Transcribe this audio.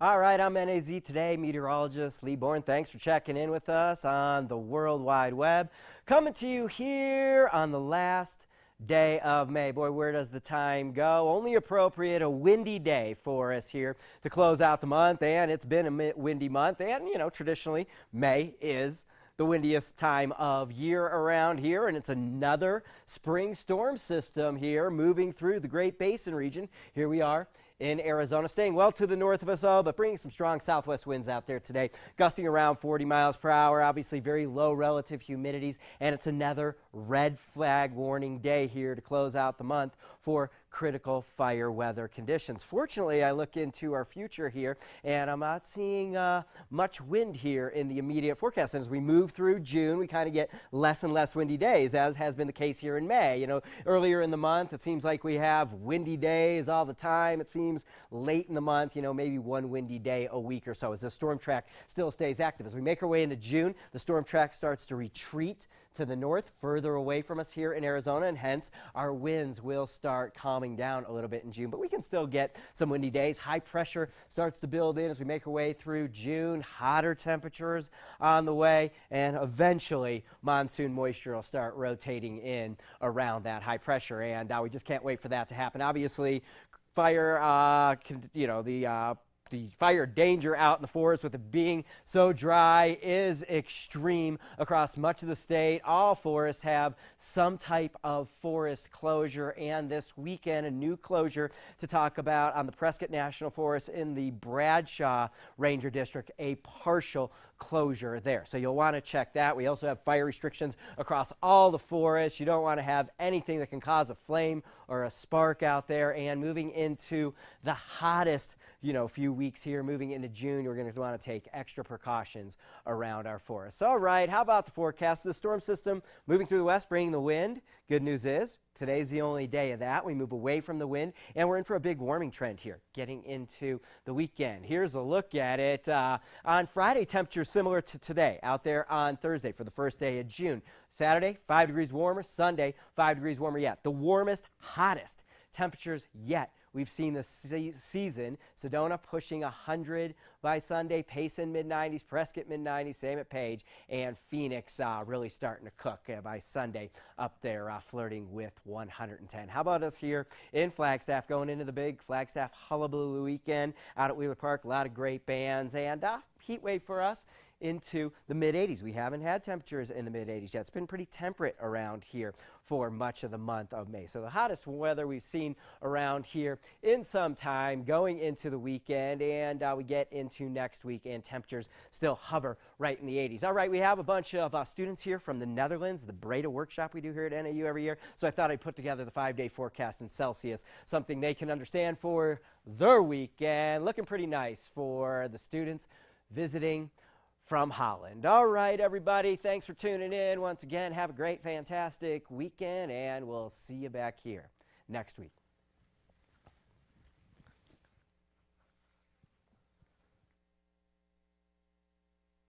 All right, I'm NAZ Today meteorologist Lee Bourne. Thanks for checking in with us on the World Wide Web. Coming to you here on the last day of May. Boy, where does the time go? Only appropriate, a windy day for us here to close out the month, and it's been a windy month, and you know, traditionally May is the windiest time of year around here, and it's another spring storm system here moving through the Great Basin region. Here we are in Arizona, staying well to the north of us all, but bringing some strong southwest winds out there today, gusting around 40 miles per hour, obviously very low relative humidities, and it's another red flag warning day here to close out the month for critical fire weather conditions. Fortunately, I look into our future here, and I'm not seeing much wind here in the immediate forecast. And as we move through June, we kind of get less and less windy days, as has been the case here in May. You know, earlier in the month, it seems like we have windy days all the time. It seems late in the month, you know, maybe one windy day a week or so as the storm track still stays active. As we make our way into June, the storm track starts to retreat to the north, further away from us here in Arizona, and hence our winds will start calming down a little bit in June, but we can still get some windy days. High pressure starts to build in as we make our way through June. Hotter temperatures on the way, and eventually monsoon moisture will start rotating in around that high pressure, and we just can't wait for that to happen. Obviously, fire, the fire danger out in the forest with it being so dry is extreme across much of the state. All forests have some type of forest closure, and this weekend a new closure to talk about on the Prescott National Forest in the Bradshaw Ranger District, a partial closure there. So you'll want to check that. We also have fire restrictions across all the forests. You don't want to have anything that can cause a flame or a spark out there. And moving into the hottest, few weeks here, moving into June, you're going to want to take extra precautions around our forests. All right, how about the forecast? The storm system moving through the west, bringing the wind. Good news is today's the only day of that. We move away from the wind, and we're in for a big warming trend here, getting into the weekend. Here's a look at it. On Friday, temperatures similar to today out there on Thursday for the first day of June. Saturday, 5 degrees warmer. Sunday, 5 degrees warmer yet. The warmest, hottest temperatures yet we've seen this season. Sedona pushing 100 by Sunday, Payson mid-90s, Prescott mid-90s, same at Page, and Phoenix really starting to cook by Sunday up there, flirting with 110. How about us here in Flagstaff, going into the big Flagstaff Hullabaloo weekend out at Wheeler Park? A lot of great bands, and heat wave for us into the mid-80s. We haven't had temperatures in the mid-80s yet. It's been pretty temperate around here for much of the month of May. So the hottest weather we've seen around here in some time going into the weekend, and we get into next week, and temperatures still hover right in the 80s. All right, we have a bunch of students here from the Netherlands, the Breda workshop we do here at NAU every year. So I thought I'd put together the 5-day forecast in Celsius, something they can understand for their weekend. Looking pretty nice for the students visiting from Holland. All right, everybody, thanks for tuning in. Once again, have a great, fantastic weekend, and we'll see you back here next week.